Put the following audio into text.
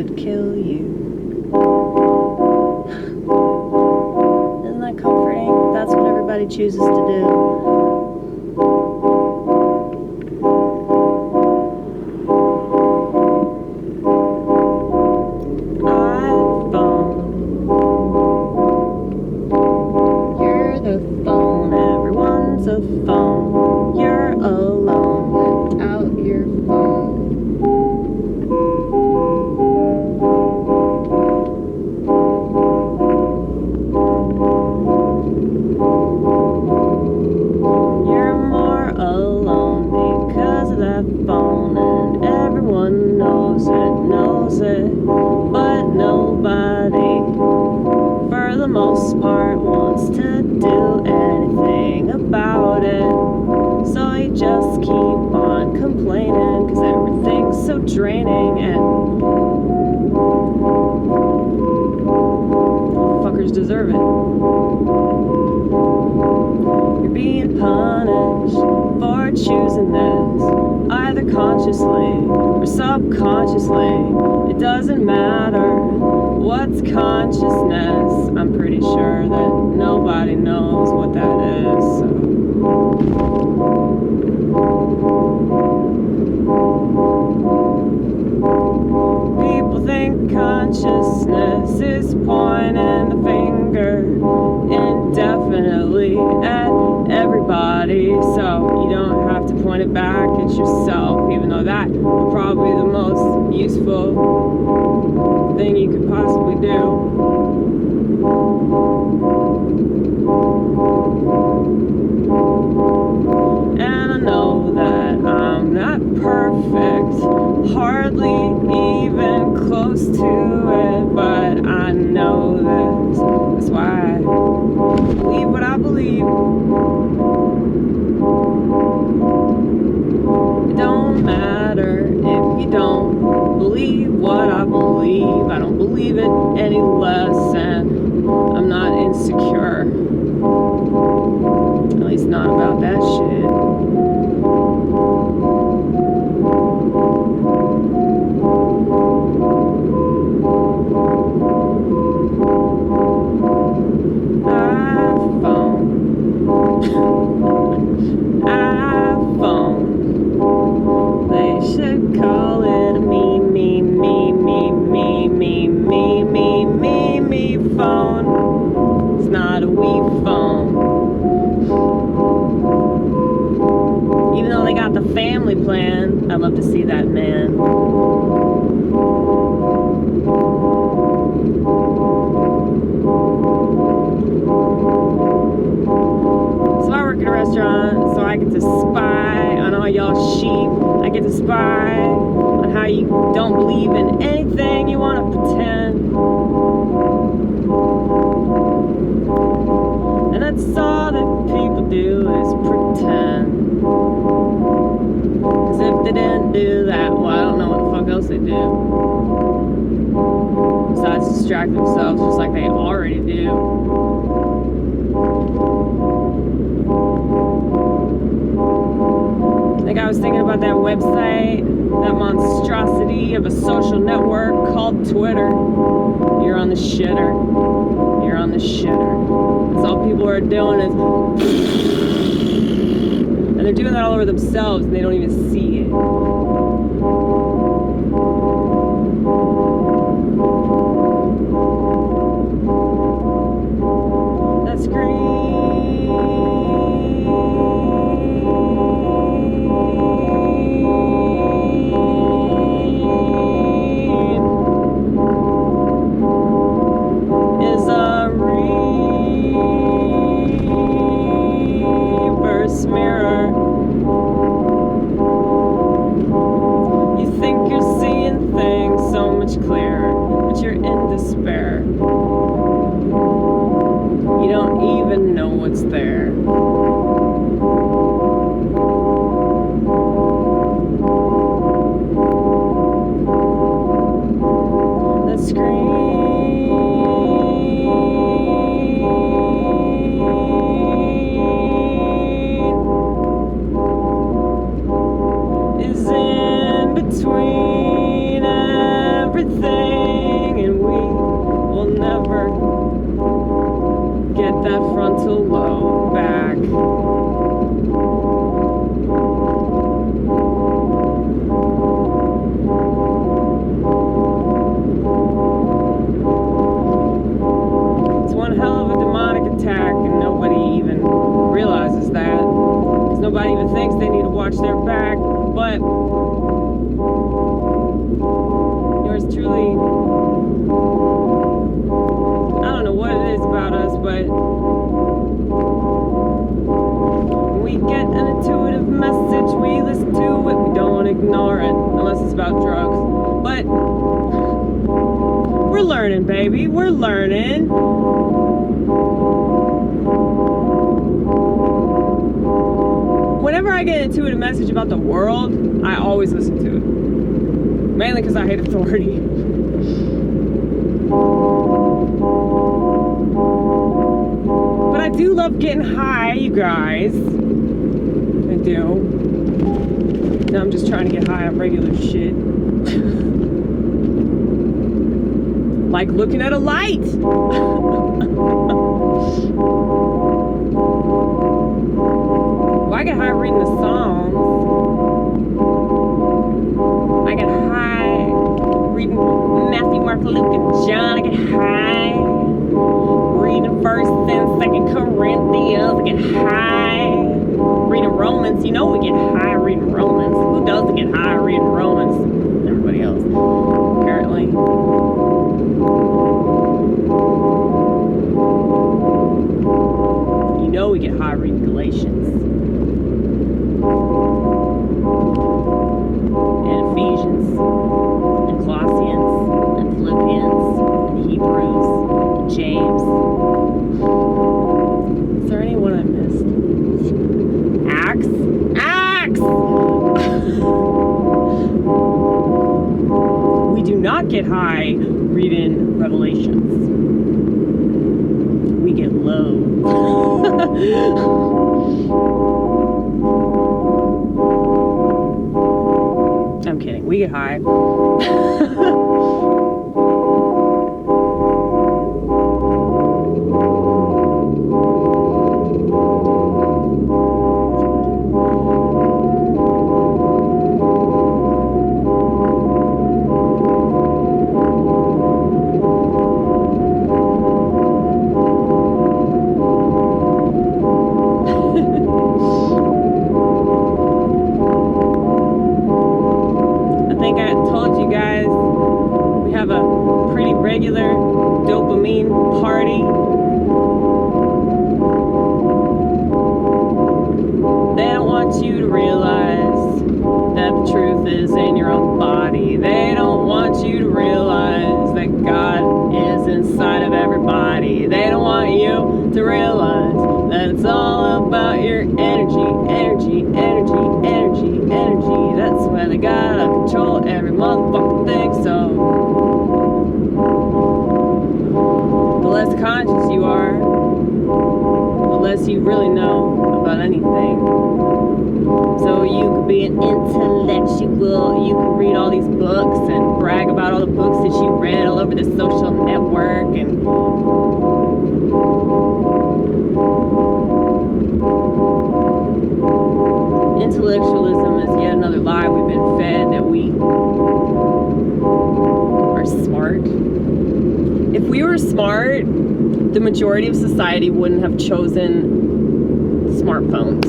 should kill you. Isn't that comforting? That's what everybody chooses to do. A phone, you're alone without your phone. You're more alone because of that phone, and everyone knows it, but nobody, for the most part, wants to do anything about it. So you just keep on complaining because everything's so draining, and fuckers deserve it. You're being punished for choosing this, either consciously or subconsciously. It doesn't matter what's consciousness. I'm pretty sure that nobody knows what that is. So. People think consciousness is pointing the finger indefinitely at everybody, so you don't have to point it back at yourself, even though that would probably be the most useful thing you could possibly do. And I know that I'm not perfect, hardly even close to it, but I know this. That's why I believe what I believe. It don't matter if you don't believe what I believe. I don't believe it any less, and I'm not insecure. At least not about that shit. iPhone. They should call it a me phone. It's not a we phone. Even though they got the family plan, I'd love to see that man. So I work in a restaurant, so I get to spy on all y'all sheep. I get to spy on how you don't believe in anything you want to pretend. And that's all that people do is pretend. Because if they didn't do that, well, I don't know what the fuck else they do. Besides distract themselves just like they already do. Like I was thinking about that website, that monstrosity of a social network called Twitter. You're on the shitter. You're on the shitter. That's all people are doing is... And they're doing that all over themselves and they don't even see it. That screen. Mirror. You think you're seeing things so much clearer, but you're in despair. You don't even know what's there. The screen. Between everything about drugs. But we're learning, baby. We're learning. Whenever I get an intuitive message about the world, I always listen to it. Mainly because I hate authority. But I do love getting high, you guys. I do. Now I'm just trying to get high on regular shit. Like looking at a light. Well, I get high reading the Psalms. I get high reading Matthew, Mark, Luke, and John. I get high reading 1st and 2nd Corinthians. I get high reading Romans. You know we get high reading Romans. Who doesn't get high reading Romans? Everybody else, apparently. You know we get high reading Galatians. And Ephesians. And Colossians. And Philippians. And Hebrews. And James. Is there anyone I missed? Acts? We do not get high reading Revelations. We get low. I'm kidding. We get high. Regular dopamine party. They don't want you to realize that the truth is in your own body. They don't want you to realize that God is inside of everybody. They don't want you to realize that it's all about your energy. That's why they gotta control every motherfucking thing. So the less conscious you are, the less you really know about anything. So you could be an intellectual, you can read all these books and brag about all the books that you read all over the social network and intellectualism is yet another lie we've been fed, that we are smart. If we were smart, the majority of society wouldn't have chosen smartphones.